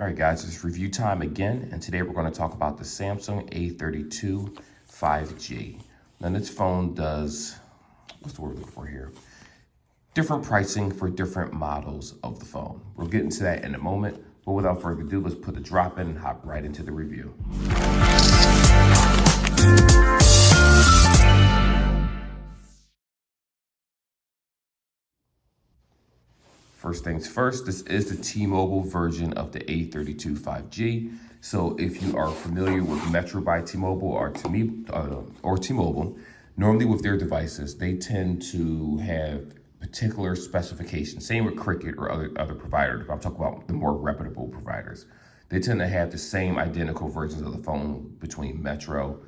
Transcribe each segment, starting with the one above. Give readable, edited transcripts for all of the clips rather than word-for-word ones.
All right, guys, it's review time again, and today we're going to talk about the Samsung A32 5G. Now, this phone does, what's the word we're looking for here? Different pricing for different models of the phone. We'll get into that in a moment, but without further ado, let's put the drop in and hop right into the review. First things first, this is the T-Mobile version of the A32 5G. So if you are familiar with Metro by T-Mobile or T-Mobile, normally with their devices, they tend to have particular specifications. Same with Cricket or other providers. I'm talking about the more reputable providers. They tend to have the same identical versions of the phone between Metro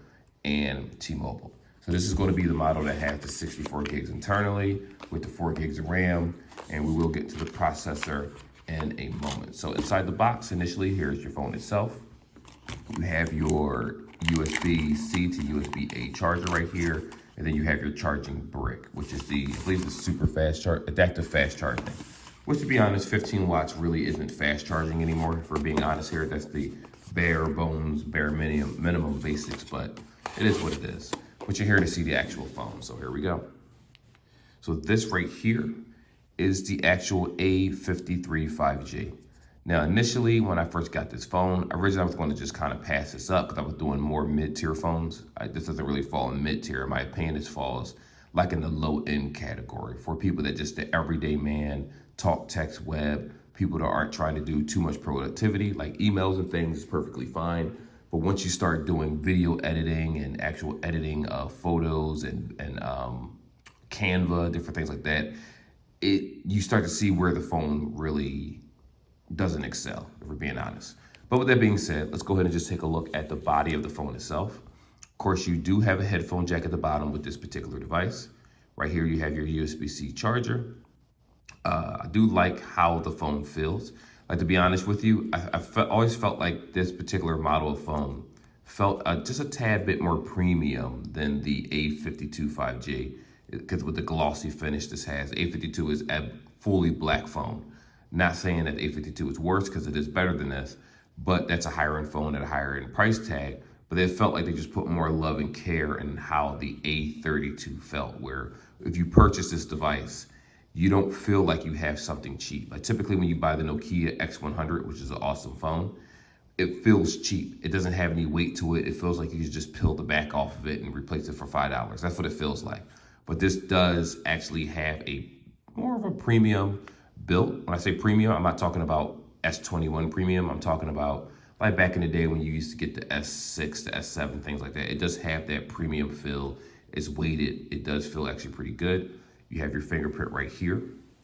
and T-Mobile. So this is going to be the model that has the 64 gigs internally with the 4 gigs of RAM, and we will get to the processor in a moment. So inside the box, initially, here's your phone itself. You have your USB-C to USB-A charger right here, and then you have your charging brick, which is I believe the super fast adaptive fast charging. Which, to be honest, 15 watts really isn't fast charging anymore. If we're being honest here, that's the bare bones, bare minimum basics, but it is what it is. But you're here to see the actual phone, so here we go. So this right here is the actual A53 5G. Now, initially, when I first got this phone, originally I was going to just kind of pass this up because I was doing more mid-tier phones. This doesn't really fall in mid-tier. In my opinion, this falls like in the low-end category for people that just the everyday man, talk, text, web, people that aren't trying to do too much productivity, like emails and things is perfectly fine. But once you start doing video editing and actual editing of photos and Canva, different things like that, you start to see where the phone really doesn't excel, if we're being honest. But with that being said, let's go ahead and just take a look at the body of the phone itself. Of course, you do have a headphone jack at the bottom with this particular device. Right here, you have your USB-C charger. I do like how the phone feels. Like, to be honest with you, I always felt like this particular model of phone felt just a tad bit more premium than the A52 5G, because with the glossy finish this has. A52 is a fully black phone. Not saying that the A52 is worse, because it is better than this, but that's a higher end phone at a higher end price tag. But it felt like they just put more love and care in how the A32 felt, where if you purchase this device, you don't feel like you have something cheap. Like typically when you buy the Nokia X100, which is an awesome phone, it feels cheap. It doesn't have any weight to it. It feels like you could just peel the back off of it and replace it for $5. That's what it feels like. But this does actually have a more of a premium built. When I say premium, I'm not talking about S21 premium. I'm talking about like back in the day when you used to get the S6, the S7, things like that. It does have that premium feel. It's weighted. It does feel actually pretty good. You have your fingerprint right here.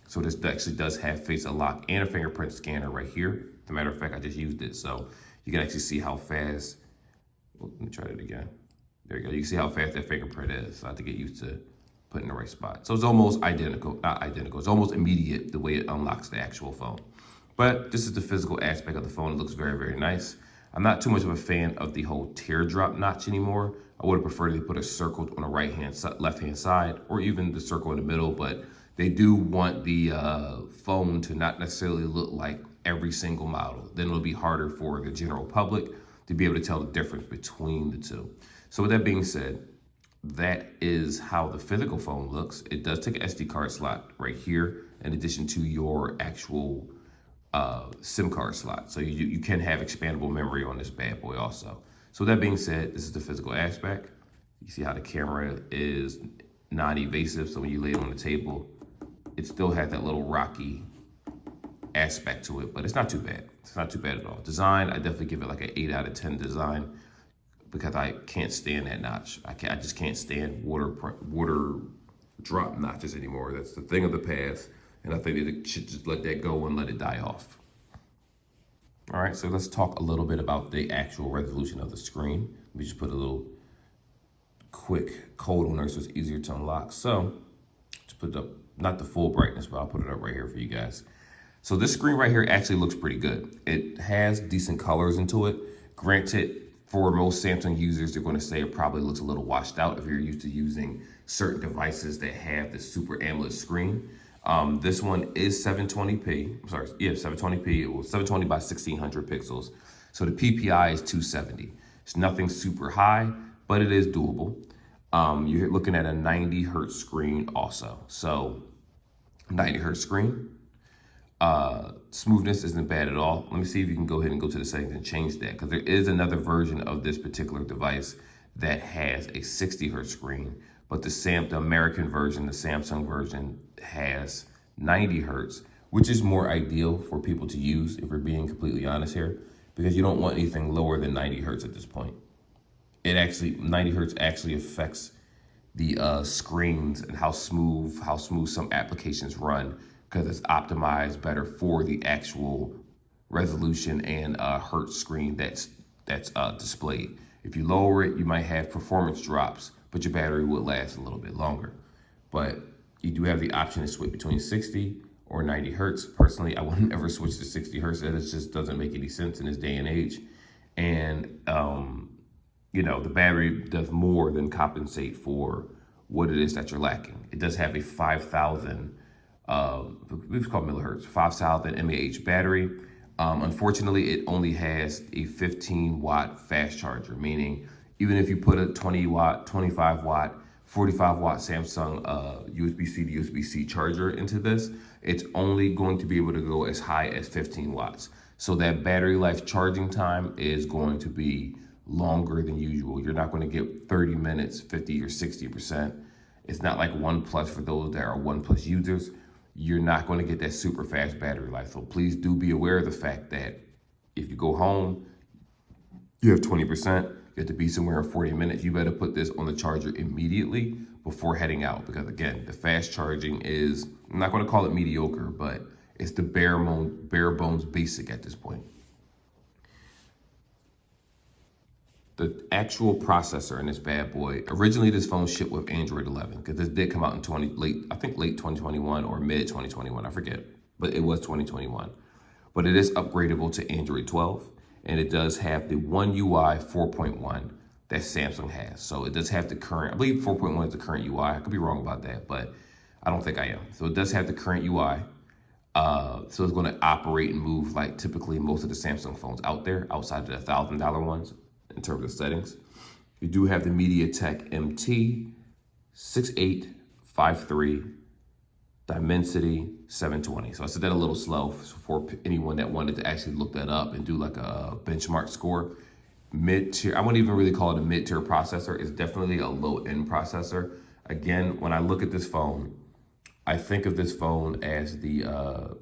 So this actually does have face unlock and a fingerprint scanner right here. As a matter of fact, I just used it. So you can actually see how fast, let me try that again. There you go. You can see how fast that fingerprint is. So I have to get used to putting the right spot. So it's almost identical, not identical. It's almost immediate the way it unlocks the actual phone. But this is the physical aspect of the phone. It looks very, very nice. I'm not too much of a fan of the whole teardrop notch anymore. I would have preferred to put a circle on the left-hand side, or even the circle in the middle, but they do want the phone to not necessarily look like every single model. Then it'll be harder for the general public to be able to tell the difference between the two. So with that being said, that is how the physical phone looks. It does take an SD card slot right here, in addition to your actual SIM card slot. So you can have expandable memory on this bad boy also. So that being said, this is the physical aspect. You see how the camera is non-evasive. So when you lay it on the table, it still has that little rocky aspect to it, but it's not too bad. It's not too bad at all. Design, I definitely give it like an 8 out of 10 design, because I can't stand that notch. I just can't stand water drop notches anymore. That's the thing of the past. And I think they should just let that go and let it die off. All right, so let's talk a little bit about the actual resolution of the screen. Let me just put a little quick code on there so it's easier to unlock. So to put it up, not the full brightness, but I'll put it up right here for you guys. So this screen right here actually looks pretty good. It has decent colors into it. Granted, for most Samsung users, they're going to say it probably looks a little washed out if you're used to using certain devices that have the Super AMOLED screen. This one is 720p. I'm sorry, yeah, 720p. It was 720 by 1600 pixels. So the PPI is 270. It's nothing super high, but it is doable. You're looking at a 90 hertz screen also. So 90 hertz screen. Smoothness isn't bad at all. Let me see if you can go ahead and go to the settings and change that, because there is another version of this particular device that has a 60 hertz screen, but the American version, the Samsung version, has 90 hertz, which is more ideal for people to use, if we're being completely honest here, because you don't want anything lower than 90 hertz at this point. 90 hertz actually affects the screens and how smooth some applications run, because it's optimized better for the actual resolution and hertz screen that's displayed. If you lower it, you might have performance drops, but your battery will last a little bit longer. But you do have the option to switch between 60 or 90 hertz. Personally, I would never switch to 60 hertz. It just doesn't make any sense in this day and age. And the battery does more than compensate for what it is that you're lacking. It does have a 5,000, we've called millihertz, 5,000 mAh battery. Unfortunately, it only has a 15 watt fast charger, meaning even if you put a 20 watt, 25 watt, 45 watt Samsung USB-C to USB-C charger into this, it's only going to be able to go as high as 15 watts. So that battery life charging time is going to be longer than usual. You're not going to get 30 minutes, 50 or 60%. It's not like OnePlus for those that are OnePlus users. You're not going to get that super fast battery life. So please do be aware of the fact that if you go home, you have 20%, you have to be somewhere in 40 minutes. You better put this on the charger immediately before heading out, because again, the fast charging is, I'm not going to call it mediocre, but it's the bare bones basic at this point. The actual processor in this bad boy, originally this phone shipped with Android 11, because this did come out in late 2021 or mid 2021, I forget, but it was 2021. But it is upgradable to Android 12, and it does have the One UI 4.1 that Samsung has. So it does have the current, I believe 4.1 is the current UI. I could be wrong about that, but I don't think I am. So it does have the current UI. So it's going to operate and move like typically most of the Samsung phones out there, outside of the $1,000 ones. In terms of settings, you do have the MediaTek MT 6853 Dimensity 720. So I said that a little slow for anyone that wanted to actually look that up and do like a benchmark score. Mid-tier, I wouldn't even really call it a mid-tier processor. It's definitely a low-end processor. Again, when I look at this phone, I think of this phone as the,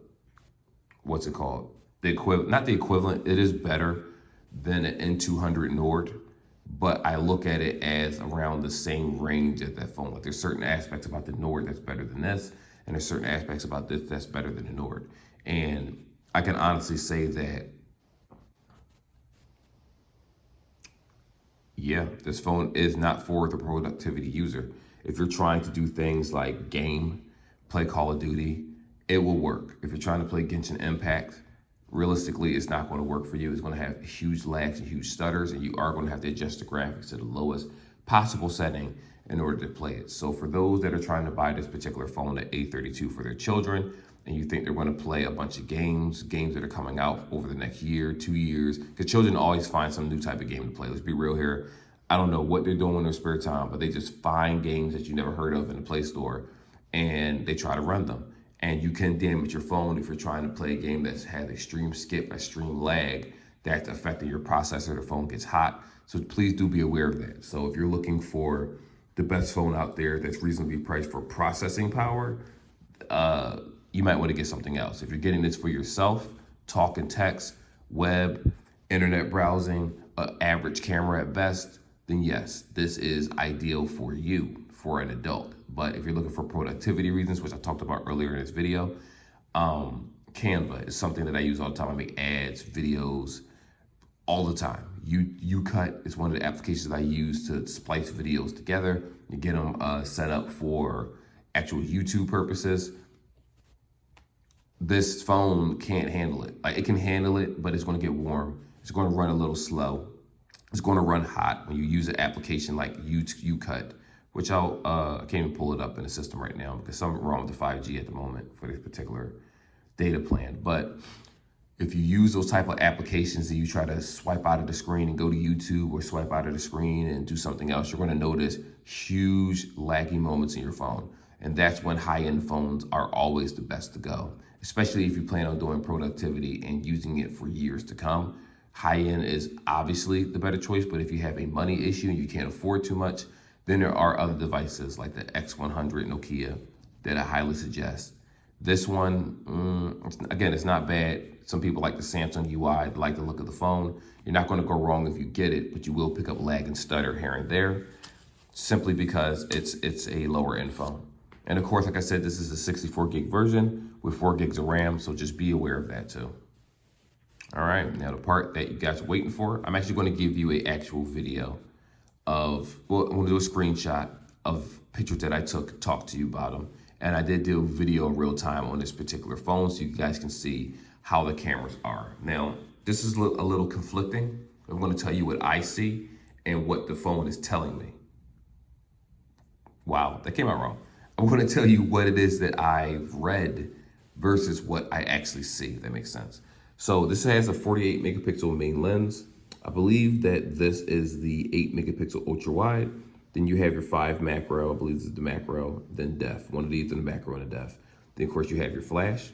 what's it called? The equivalent, not the equivalent, it is better than an N200 Nord, but I look at it as around the same range as that phone. Like there's certain aspects about the Nord that's better than this, and there's certain aspects about this that's better than the Nord. And I can honestly say that, yeah, this phone is not for the productivity user. If you're trying to do things like play Call of Duty, it will work. If you're trying to play Genshin Impact, realistically, it's not going to work for you. It's going to have huge lags and huge stutters, and you are going to have to adjust the graphics to the lowest possible setting in order to play it. So for those that are trying to buy this particular phone, the A32, for their children, and you think they're going to play a bunch of games that are coming out over the next year, 2 years, because children always find some new type of game to play. Let's be real here. I don't know what they're doing in their spare time, but they just find games that you never heard of in the Play Store, and they try to run them. And you can damage your phone if you're trying to play a game that has extreme skip, extreme lag, that's affecting your processor. The phone gets hot. So please do be aware of that. So if you're looking for the best phone out there that's reasonably priced for processing power, you might want to get something else. If you're getting this for yourself, talk and text, web, internet browsing, average camera at best, then yes, this is ideal for you, for an adult. But if you're looking for productivity reasons, which I talked about earlier in this video, Canva is something that I use all the time. I make ads, videos, all the time. UCut is one of the applications I use to splice videos together and get them set up for actual YouTube purposes. This phone can't handle it. Like, it can handle it, but it's going to get warm. It's going to run a little slow. It's going to run hot when you use an application like UCut, which I can't even pull it up in the system right now because something wrong with the 5G at the moment for this particular data plan. But if you use those type of applications and you try to swipe out of the screen and go to YouTube or swipe out of the screen and do something else, you're going to notice huge laggy moments in your phone. And that's when high-end phones are always the best to go, especially if you plan on doing productivity and using it for years to come. High-end is obviously the better choice, but if you have a money issue and you can't afford too much, then there are other devices like the X100 Nokia that I highly suggest. This one, again, it's not bad. Some people like the Samsung UI, like the look of the phone. You're not going to go wrong if you get it, but you will pick up lag and stutter here and there, simply because it's a lower end phone. And of course, like I said, this is a 64 gig version with 4 gigs of RAM, so just be aware of that too. All right, now the part that you guys are waiting for, I'm actually going to give you an actual video of, well, I'm going to do a screenshot of pictures that I took, talk to you about them. And I did do a video in real time on this particular phone so you guys can see how the cameras are. Now, this is a little conflicting. I'm going to tell you what I see and what the phone is telling me. Wow, that came out wrong. I'm going to tell you what it is that I've read versus what I actually see, if that makes sense. So this has a 48 megapixel main lens. I believe that this is the 8 megapixel ultra wide. Then you have your 5 macro, I believe this is the macro, then depth. One of these in the macro and the depth. Then of course you have your flash.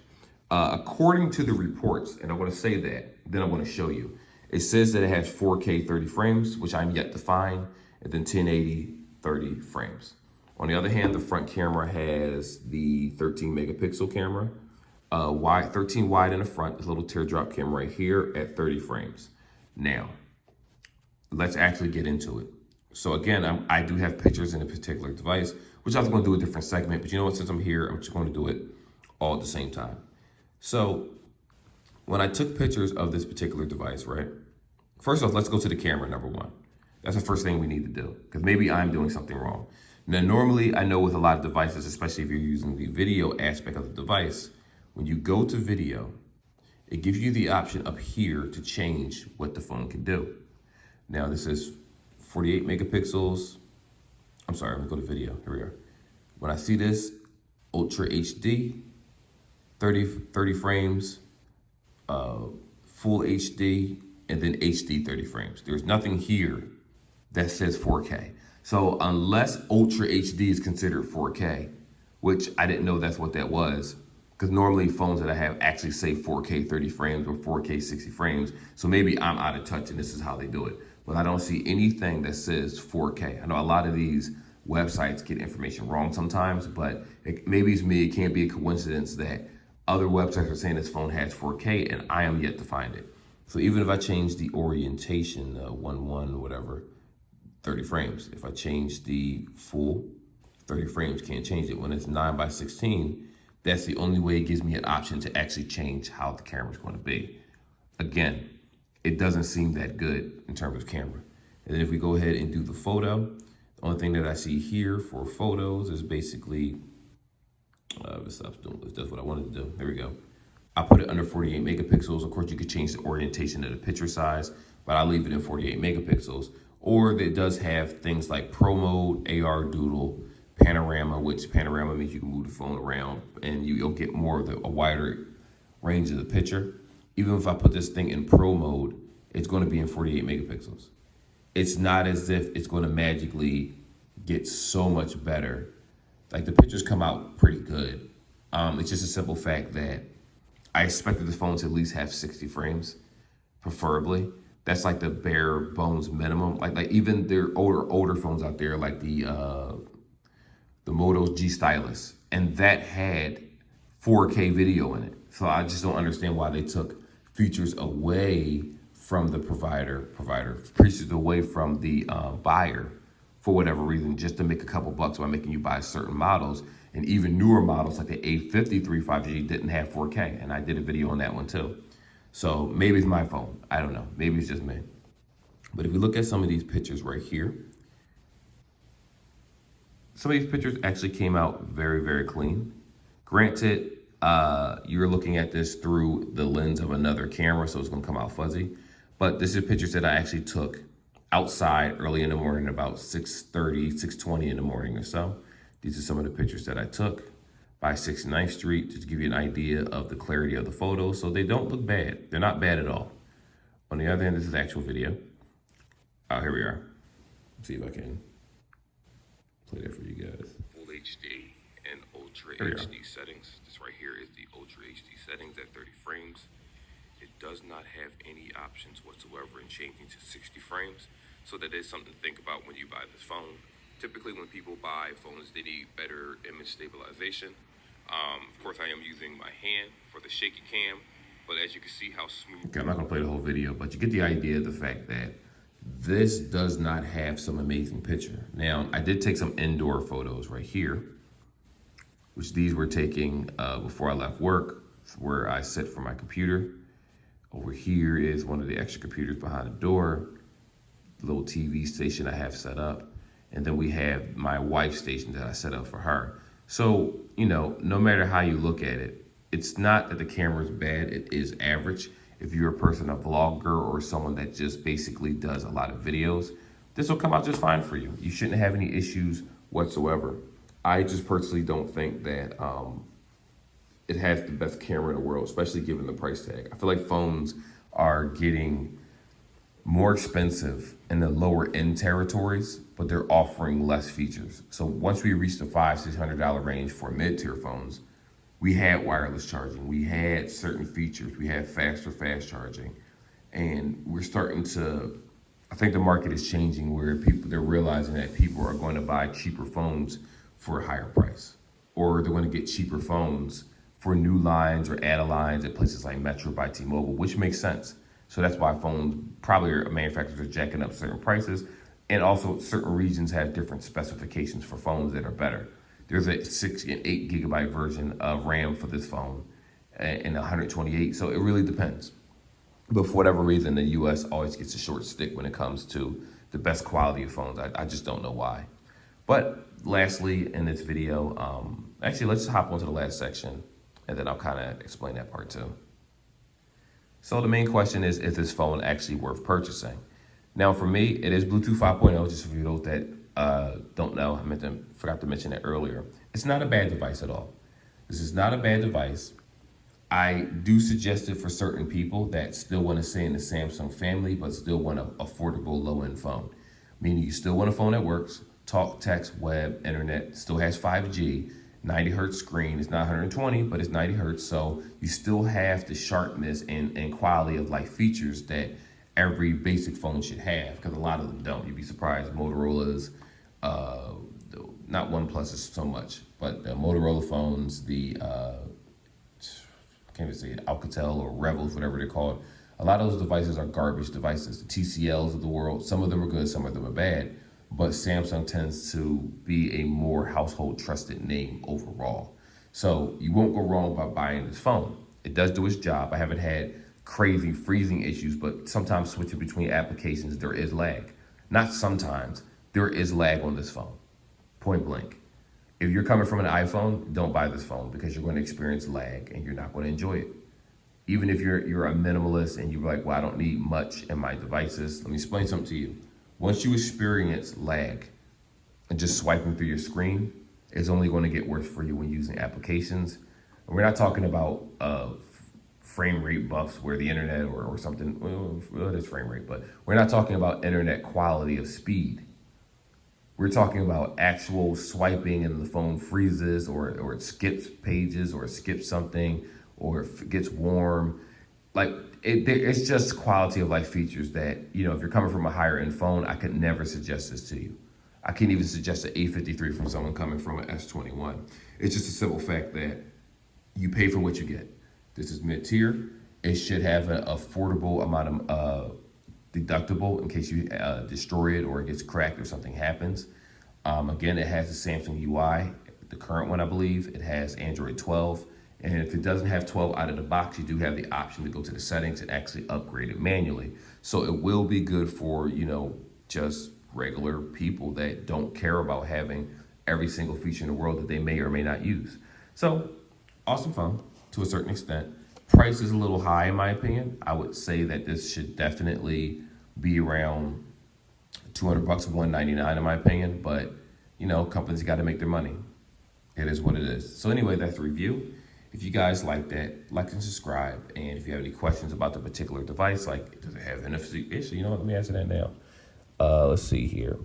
According to the reports, and I'm going to say that, then I'm going to show you. It says that it has 4K 30 frames, which I'm yet to find, and then 1080 30 frames. On the other hand, the front camera has the 13 megapixel camera, 13 wide in the front, this little teardrop camera right here at 30 frames. Now, let's actually get into it. So again, I do have pictures in a particular device, which I was going to do a different segment, but you know what, since I'm here, I'm just going to do it all at the same time. So when I took pictures of this particular device, right? First off, let's go to the camera, number one. That's the first thing we need to do, because maybe I'm doing something wrong. Now, normally I know with a lot of devices, especially if you're using the video aspect of the device, when you go to video, it gives you the option up here to change what the phone can do. Now, this is 48 megapixels. I'm sorry, I'm gonna go to video. Here we are. When I see this, Ultra HD, 30 frames, full HD, and then HD 30 frames. There's nothing here that says 4K. So unless Ultra HD is considered 4K, which I didn't know that's what that was, because normally phones that I have actually say 4K 30 frames or 4K 60 frames. So maybe I'm out of touch and this is how they do it. But I don't see anything that says 4K. I know a lot of these websites get information wrong sometimes, but maybe it's me. It can't be a coincidence that other websites are saying this phone has 4K and I am yet to find it. So even if I change the orientation, 1.1 whatever, 30 frames. If I change the full 30 frames, can't change it. When it's 9:16, that's the only way it gives me an option to actually change how the camera's going to be. Again, it doesn't seem that good in terms of camera. And then if we go ahead and do the photo, the only thing that I see here for photos is basically, this does what I wanted to do. There we go. I put it under 48 megapixels. Of course, you could change the orientation of the picture size, but I leave it in 48 megapixels. Or it does have things like Pro Mode, AR Doodle, Panorama, which Panorama means you can move the phone around and you'll get more of a wider range of the picture. Even if I put this thing in Pro Mode, it's going to be in 48 megapixels. It's not as if it's going to magically get so much better. Like the pictures come out pretty good. It's just a simple fact that I expected the phone to at least have 60 frames, preferably. That's like the bare bones minimum. Like even there are older phones out there, like the Moto G Stylus, and that had 4K video in it. So I just don't understand why they took features away from the provider, features away from the buyer for whatever reason, just to make a couple bucks by making you buy certain models. And even newer models like the A53 5G didn't have 4K, and I did a video on that one too. So maybe it's my phone. I don't know. Maybe it's just me. But if we look at some of these pictures right here, some of these pictures actually came out very, very clean. Granted, you're looking at this through the lens of another camera, so it's gonna come out fuzzy. But this is pictures that I actually took outside early in the morning, about 6:30, 6:20 in the morning or so. These are some of the pictures that I took by 69th Street, just to give you an idea of the clarity of the photos. So they don't look bad. They're not bad at all. On the other hand, this is the actual video. Here we are. Let's see if I can play that for you guys. Full HD and Ultra HD settings. This right here is the Ultra HD settings at 30 frames. It does not have any options whatsoever in changing to 60 frames. So that is something to think about when you buy this phone. Typically when people buy phones, they need better image stabilization. Of course, I am using my hand for the shaky cam, but as you can see how smooth. Okay, I'm not gonna play the whole video, but you get the idea of the fact that this does not have some amazing picture. Now, I did take some indoor photos right here, which these were taking before I left work, where I sit for my computer. Over here is one of the extra computers behind the door, the little TV station I have set up. And then we have my wife's station that I set up for her. So, you know, no matter how you look at it, it's not that the camera is bad, it is average. If you're a person, a vlogger, or someone that just basically does a lot of videos, this will come out just fine for you. You shouldn't have any issues whatsoever. I just personally don't think that it has the best camera in the world, especially given the price tag. I feel like phones are getting more expensive in the lower end territories, but they're offering less features. So once we reach the $500–600 range for mid-tier phones, we had wireless charging, we had certain features, we had faster fast charging, and we're starting to, I think the market is changing where they're realizing that people are going to buy cheaper phones for a higher price, or they're going to get cheaper phones for new lines or add-on lines at places like Metro by T-Mobile, which makes sense. So that's why phones, probably manufacturers are jacking up certain prices, and also certain regions have different specifications for phones that are better. There's a 6 and 8 gigabyte version of RAM for this phone and 128, so it really depends. But for whatever reason, the US always gets a short stick when it comes to the best quality of phones. I just don't know why. But lastly, in this video, actually, let's hop onto the last section, and then I'll kind of explain that part too. So the main question is this phone actually worth purchasing? Now for me, it is Bluetooth 5.0, just for those that don't know, forgot to mention that earlier. It's not a bad device at all. This is not a bad device. I do suggest it for certain people that still want to stay in the Samsung family, but still want an affordable low-end phone. Meaning you still want a phone that works, talk, text, web, internet, still has 5G, 90 hertz screen. It's not 120, but it's 90 hertz. So you still have the sharpness and quality of life features that every basic phone should have, because a lot of them don't. You'd be surprised. Motorola's, not OnePlus is so much, but the Motorola phones, the, I can't even say it, Alcatel or Revels, whatever they're called. A lot of those devices are garbage devices. The TCLs of the world, some of them are good, some of them are bad. But Samsung tends to be a more household trusted name overall. So you won't go wrong by buying this phone. It does do its job. I haven't had crazy freezing issues, but sometimes switching between applications, there is lag. Not sometimes, there is lag on this phone, point blank. If you're coming from an iPhone, don't buy this phone because you're going to experience lag and you're not going to enjoy it. Even if you're a minimalist and you're like, well, I don't need much in my devices, let me explain something to you. Once you experience lag and just swiping through your screen, it's only going to get worse for you when using applications. And we're not talking about frame rate buffs where the internet or something, well, it is frame rate, but we're not talking about internet quality of speed. We're talking about actual swiping and the phone freezes or it skips pages or it skips something or it gets warm. Like it's just quality of life features that, you know, if you're coming from a higher end phone, I could never suggest this to you. I can't even suggest an A53 from someone coming from an S21. It's just a simple fact that you pay for what you get. This is mid-tier. It should have an affordable amount of deductible in case you destroy it or it gets cracked or something happens. Again, it has the Samsung UI, the current one, I believe. It has Android 12. And if it doesn't have 12 out of the box, you do have the option to go to the settings and actually upgrade it manually. So it will be good for, you know, just regular people that don't care about having every single feature in the world that they may or may not use. So awesome phone to a certain extent. Price is a little high in my opinion. I would say that this should definitely be around $200, $199 in my opinion, but you know, companies got to make their money. It is what it is. So anyway, that's the review. If you guys like that, like and subscribe. And if you have any questions about the particular device, like does it have NFC? Actually, you know what? Let me answer that now. Let's see here.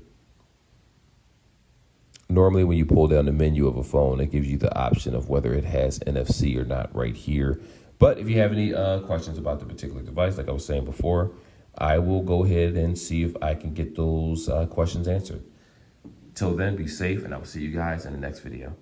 Normally, when you pull down the menu of a phone, it gives you the option of whether it has NFC or not right here. But if you have any questions about the particular device, like I was saying before, I will go ahead and see if I can get those questions answered. Till then, be safe, and I will see you guys in the next video.